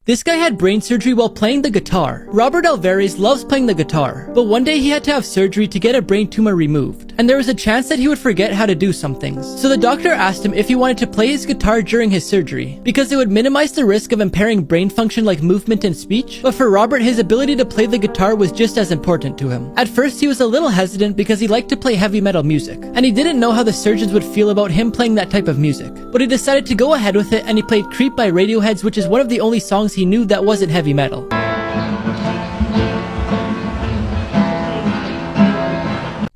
This guy had brain surgery while playing the guitar. Robert Alvarez loves playing the guitar, but one day he had to have surgery to get a brain tumor removed, and there was a chance that he would forget how to do some things. So the doctor asked him if he wanted to play his guitar during his surgery, because it would minimize the risk of impairing brain function like movement and speech. But for Robert, his ability to play the guitar was just as important to him. At first, he was a little hesitant because he liked to play heavy metal music, and he didn't know how the surgeons would feel about him playing that type of music. But he decided to go ahead with it, and he played Creep by Radiohead, which is one of the only songs he knew that wasn't heavy metal.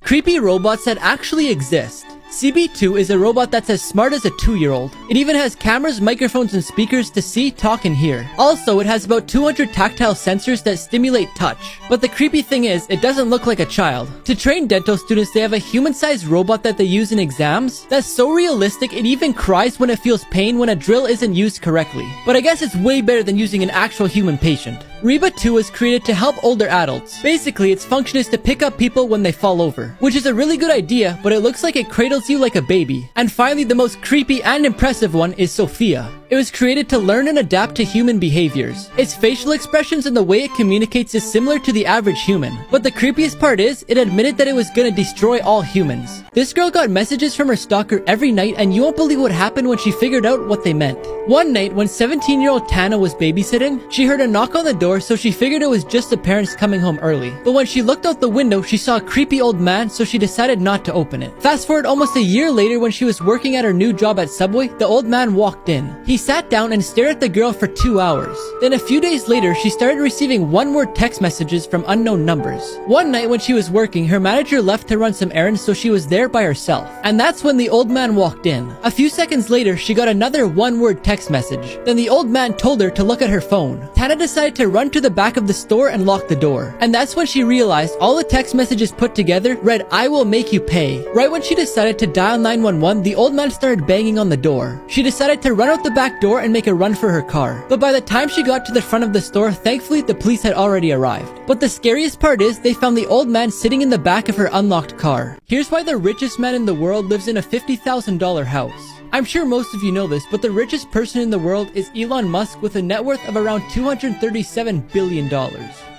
Creepy robots that actually exist. CB2 is a robot that's as smart as a 2-year-old. It even has cameras, microphones, and speakers to see, talk, and hear. Also, it has about 200 tactile sensors that stimulate touch. But the creepy thing is, it doesn't look like a child. To train dental students, they have a human-sized robot that they use in exams that's so realistic it even cries when it feels pain when a drill isn't used correctly. But I guess it's way better than using an actual human patient. Reba 2 was created to help older adults. Basically, its function is to pick up people when they fall over, which is a really good idea, but it looks like it cradles you like a baby. And finally, the most creepy and impressive one is Sophia. It was created to learn and adapt to human behaviors. Its facial expressions and the way it communicates is similar to the average human. But the creepiest part is, it admitted that it was gonna destroy all humans. This girl got messages from her stalker every night, and you won't believe what happened when she figured out what they meant. One night, when 17-year-old Tana was babysitting, she heard a knock on the door, so she figured it was just the parents coming home early. But when she looked out the window, she saw a creepy old man, so she decided not to open it. Fast forward almost a year later, when she was working at her new job at Subway, the old man walked in. He sat down and stared at the girl for 2 hours. Then a few days later, she started receiving one-word text messages from unknown numbers. One night when she was working, her manager left to run some errands, so she was there by herself. And that's when the old man walked in. A few seconds later, she got another one-word text message. Then the old man told her to look at her phone. Tana decided to run to the back of the store and lock the door. And that's when she realized all the text messages put together read, "I will make you pay." Right when she decided to dial 911, the old man started banging on the door. She decided to run out the back door and make a run for her car. But by the time she got to the front of the store, thankfully the police had already arrived. But the scariest part is, they found the old man sitting in the back of her unlocked car. Here's why the richest man in the world lives in a $50,000 house. I'm sure most of you know this, but the richest person in the world is Elon Musk with a net worth of around $237 billion.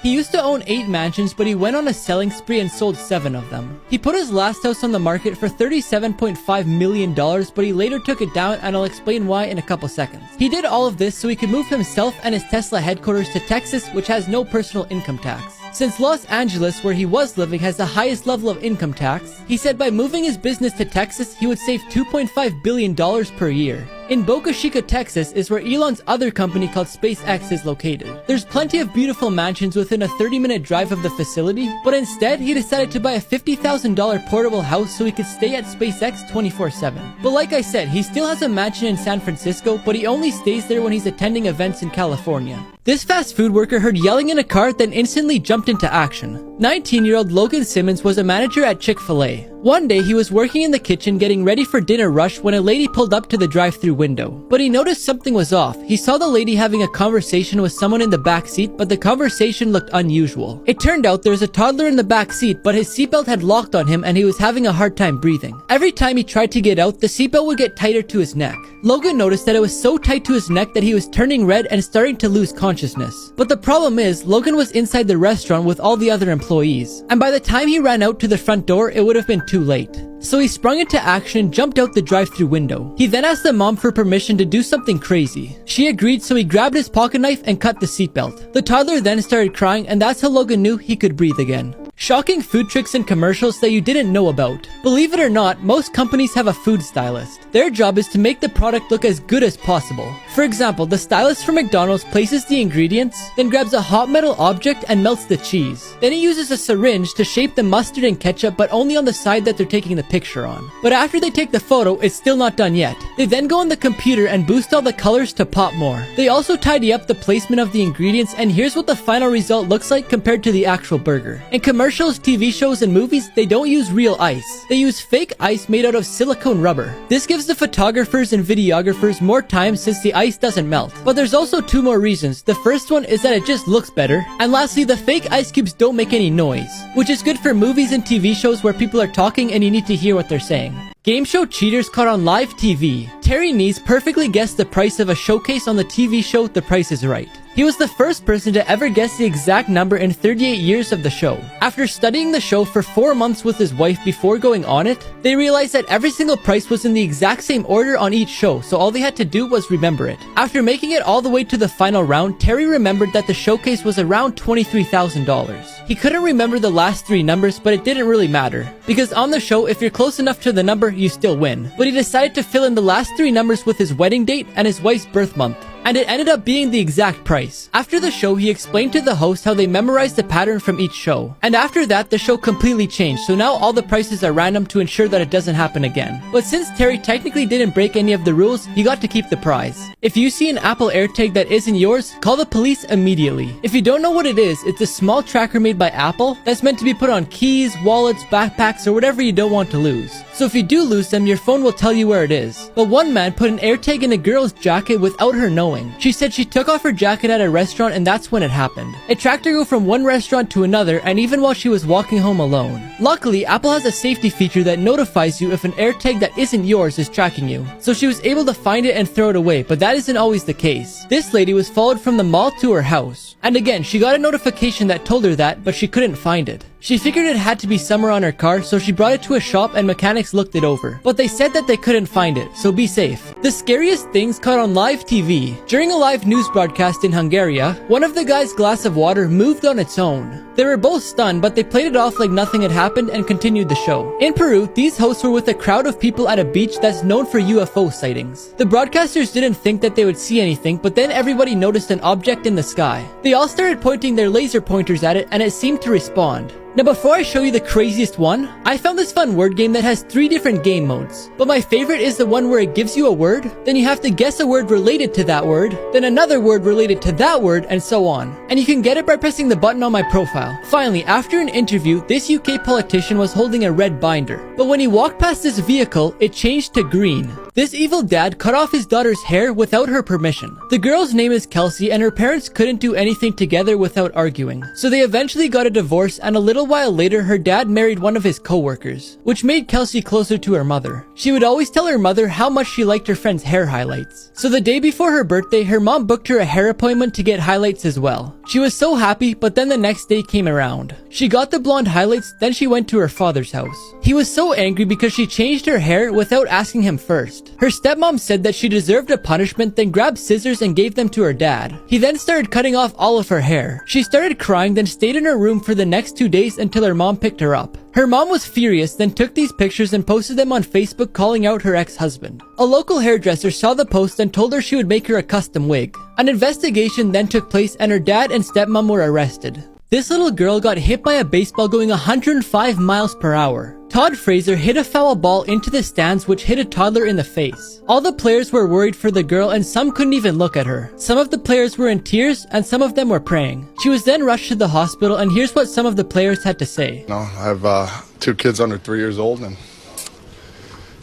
He used to own 8 mansions, but he went on a selling spree and sold 7 of them. He put his last house on the market for $37.5 million, but he later took it down, and I'll explain why in a couple seconds. He did all of this so he could move himself and his Tesla headquarters to Texas, which has no personal income tax. Since Los Angeles, where he was living, has the highest level of income tax, he said by moving his business to Texas, he would save $2.5 billion per year. In Boca Chica, Texas is where Elon's other company called SpaceX is located. There's plenty of beautiful mansions within a 30-minute drive of the facility, but instead he decided to buy a $50,000 portable house so he could stay at SpaceX 24/7. But like I said, he still has a mansion in San Francisco, but he only stays there when he's attending events in California. This fast food worker heard yelling in a car, then instantly jumped into action. 19-year-old Logan Simmons was a manager at Chick-fil-A. One day, he was working in the kitchen getting ready for dinner rush when a lady pulled up to the drive-thru window. But he noticed something was off. He saw the lady having a conversation with someone in the back seat, but the conversation looked unusual. It turned out there was a toddler in the back seat, but his seatbelt had locked on him and he was having a hard time breathing. Every time he tried to get out, the seatbelt would get tighter to his neck. Logan noticed that it was so tight to his neck that he was turning red and starting to lose consciousness. But the problem is, Logan was inside the restaurant with all the other employees, and by the time he ran out to the front door, it would have been too late. So he sprung into action and jumped out the drive-thru window. He then asked the mom for permission to do something crazy. She agreed, so he grabbed his pocket knife and cut the seatbelt. The toddler then started crying, and that's how Logan knew he could breathe again. Shocking food tricks and commercials that you didn't know about. Believe it or not, most companies have a food stylist. Their job is to make the product look as good as possible. For example, the stylist for McDonald's places the ingredients, then grabs a hot metal object and melts the cheese. Then he uses a syringe to shape the mustard and ketchup, but only on the side that they're taking the picture on. But after they take the photo, it's still not done yet. They then go on the computer and boost all the colors to pop more. They also tidy up the placement of the ingredients, and here's what the final result looks like compared to the actual burger. In commercials, TV shows, and movies, they don't use real ice. They use fake ice made out of silicone rubber. This gives the photographers and videographers more time since the ice doesn't melt. But there's also 2 more reasons. The first one is that it just looks better. And lastly, the fake ice cubes don't make any noise, which is good for movies and TV shows where people are talking and you need to hear what they're saying. Game show cheaters caught on live TV. Terry Nees perfectly guessed the price of a showcase on the TV show The Price is Right. He was the first person to ever guess the exact number in 38 years of the show. After studying the show for 4 months with his wife before going on it, they realized that every single price was in the exact same order on each show, so all they had to do was remember it. After making it all the way to the final round, Terry remembered that the showcase was around $23,000. He couldn't remember the last 3 numbers, but it didn't really matter, because on the show, if you're close enough to the number, you still win. But he decided to fill in the last 3 numbers with his wedding date and his wife's birth month, and it ended up being the exact price. After the show, he explained to the host how they memorized the pattern from each show. And after that, the show completely changed, so now all the prices are random to ensure that it doesn't happen again. But since Terry technically didn't break any of the rules, he got to keep the prize. If you see an Apple AirTag that isn't yours, call the police immediately. If you don't know what it is, it's a small tracker made by Apple that's meant to be put on keys, wallets, backpacks, or whatever you don't want to lose. So if you do lose them, your phone will tell you where it is. But one man put an AirTag in a girl's jacket without her knowing. She said she took off her jacket at a restaurant and that's when it happened. It tracked her go from one restaurant to another, and even while she was walking home alone. Luckily, Apple has a safety feature that notifies you if an AirTag that isn't yours is tracking you. So she was able to find it and throw it away, but that isn't always the case. This lady was followed from the mall to her house. And again, she got a notification that told her that, but she couldn't find it. She figured it had to be somewhere on her car, so she brought it to a shop and mechanics looked it over. But they said that they couldn't find it, so be safe. The scariest things caught on live TV. During a live news broadcast in Hungary, one of the guy's glass of water moved on its own. They were both stunned, but they played it off like nothing had happened and continued the show. In Peru, these hosts were with a crowd of people at a beach that's known for UFO sightings. The broadcasters didn't think that they would see anything, but then everybody noticed an object in the sky. They all started pointing their laser pointers at it, and it seemed to respond. Now before I show you the craziest one, I found this fun word game that has 3 different game modes. But my favorite is the one where it gives you a word, then you have to guess a word related to that word, then another word related to that word, and so on. And you can get it by pressing the button on my profile. Finally, after an interview, this UK politician was holding a red binder. But when he walked past this vehicle, it changed to green. This evil dad cut off his daughter's hair without her permission. The girl's name is Kelsey, and her parents couldn't do anything together without arguing. So they eventually got a divorce, and a little while later, her dad married one of his co-workers, which made Kelsey closer to her mother. She would always tell her mother how much she liked her friend's hair highlights. So the day before her birthday, her mom booked her a hair appointment to get highlights as well. She was so happy, but then the next day came around. She got the blonde highlights, then she went to her father's house. He was so angry because she changed her hair without asking him first. Her stepmom said that she deserved a punishment, then grabbed scissors and gave them to her dad. He then started cutting off all of her hair. She started crying, then stayed in her room for the next 2 days until her mom picked her up. Her mom was furious, then took these pictures and posted them on Facebook calling out her ex-husband. A local hairdresser saw the post and told her she would make her a custom wig. An investigation then took place and her dad and stepmom were arrested. This little girl got hit by a baseball going 105 miles per hour. Todd Fraser hit a foul ball into the stands which hit a toddler in the face. All the players were worried for the girl and some couldn't even look at her. Some of the players were in tears and some of them were praying. She was then rushed to the hospital and here's what some of the players had to say. No, I have 2 kids under 3 years old and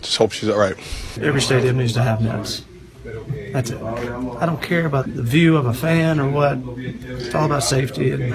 just hope she's all right. Every stadium needs to have nets. That's it. I don't care about the view of a fan or what. It's all about safety. And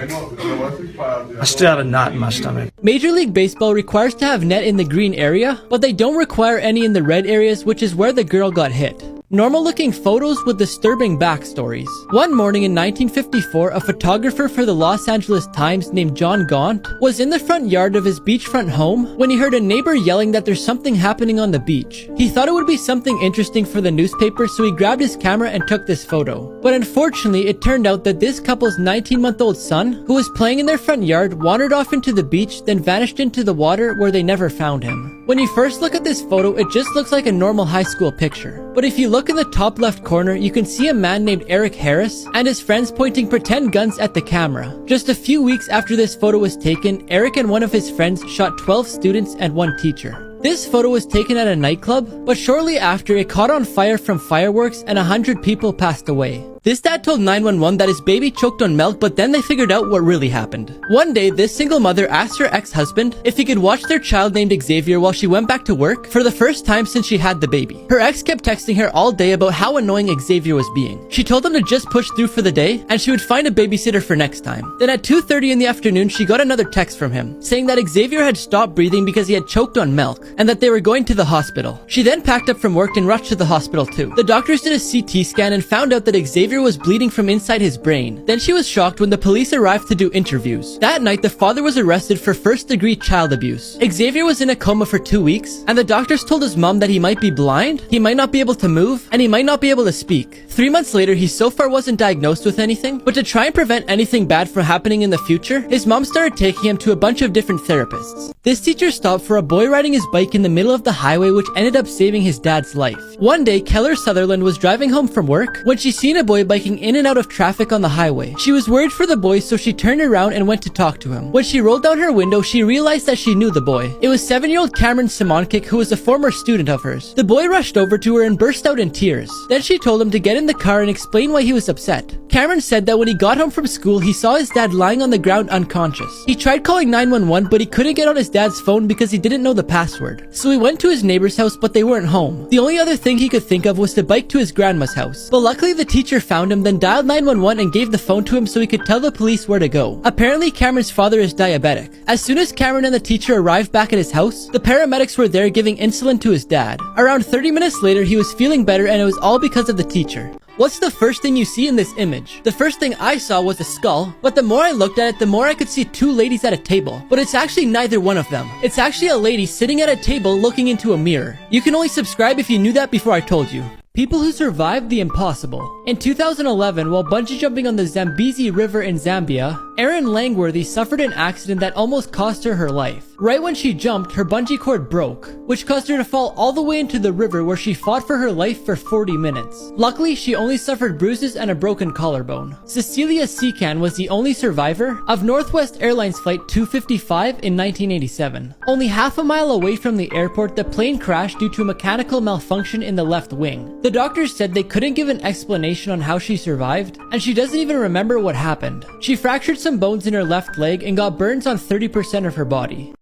I still have a knot in my stomach. Major League Baseball requires to have net in the green area, but they don't require any in the red areas, which is where the girl got hit. Normal-looking photos with disturbing backstories. One morning in 1954, a photographer for the Los Angeles Times named John Gaunt was in the front yard of his beachfront home when he heard a neighbor yelling that there's something happening on the beach. He thought it would be something interesting for the newspaper, so he grabbed his camera and took this photo. But unfortunately, it turned out that this couple's 19-month-old son, who was playing in their front yard, wandered off into the beach, then vanished into the water where they never found him. When you first look at this photo, it just looks like a normal high school picture. But if you look in the top left corner, you can see a man named Eric Harris and his friends pointing pretend guns at the camera. Just a few weeks after this photo was taken, Eric and one of his friends shot 12 students and 1 teacher. This photo was taken at a nightclub, but shortly after it caught on fire from fireworks and 100 people passed away. This dad told 911 that his baby choked on milk, but then they figured out what really happened. One day, this single mother asked her ex-husband if he could watch their child named Xavier while she went back to work for the first time since she had the baby. Her ex kept texting her all day about how annoying Xavier was being. She told him to just push through for the day and she would find a babysitter for next time. Then at 2:30 in the afternoon, she got another text from him saying that Xavier had stopped breathing because he had choked on milk and that they were going to the hospital. She then packed up from work and rushed to the hospital too. The doctors did a CT scan and found out that Xavier Xavier was bleeding from inside his brain. Then she was shocked when the police arrived to do interviews. That night, the father was arrested for first-degree child abuse. Xavier was in a coma for 2 weeks, and the doctors told his mom that he might be blind, he might not be able to move, and he might not be able to speak. 3 months later, he so far wasn't diagnosed with anything, but to try and prevent anything bad from happening in the future, his mom started taking him to a bunch of different therapists. This teacher stopped for a boy riding his bike in the middle of the highway, which ended up saving his dad's life. One day, Keller Sutherland was driving home from work when she seen a boy biking in and out of traffic on the highway. She was worried for the boy, so she turned around and went to talk to him. When she rolled down her window, she realized that she knew the boy. It was 7-year-old Cameron Simoncic, who was a former student of hers. The boy rushed over to her and burst out in tears. Then she told him to get in the car and explain why he was upset. Cameron said that when he got home from school, he saw his dad lying on the ground unconscious. He tried calling 911, but he couldn't get on his dad's phone because he didn't know the password. So he went to his neighbor's house, but they weren't home. The only other thing he could think of was to bike to his grandma's house. But luckily the teacher found him, then dialed 911 and gave the phone to him so he could tell the police where to go. Apparently Cameron's father is diabetic. As soon as Cameron and the teacher arrived back at his house, the paramedics were there giving insulin to his dad. Around 30 minutes later, he was feeling better, and it was all because of the teacher. What's the first thing you see in this image? The first thing I saw was a skull, but the more I looked at it, the more I could see 2 ladies at a table. But it's actually neither one of them. It's actually a lady sitting at a table looking into a mirror. You can only subscribe if you knew that before I told you. People who survived the impossible. In 2011, while bungee jumping on the Zambezi River in Zambia, Erin Langworthy suffered an accident that almost cost her her life. Right when she jumped, her bungee cord broke, which caused her to fall all the way into the river, where she fought for her life for 40 minutes. Luckily, she only suffered bruises and a broken collarbone. Cecilia Secan was the only survivor of Northwest Airlines Flight 255 in 1987. Only half a mile away from the airport, the plane crashed due to a mechanical malfunction in the left wing. The doctors said they couldn't give an explanation on how she survived, and she doesn't even remember what happened. She fractured some bones in her left leg and got burns on 30% of her body.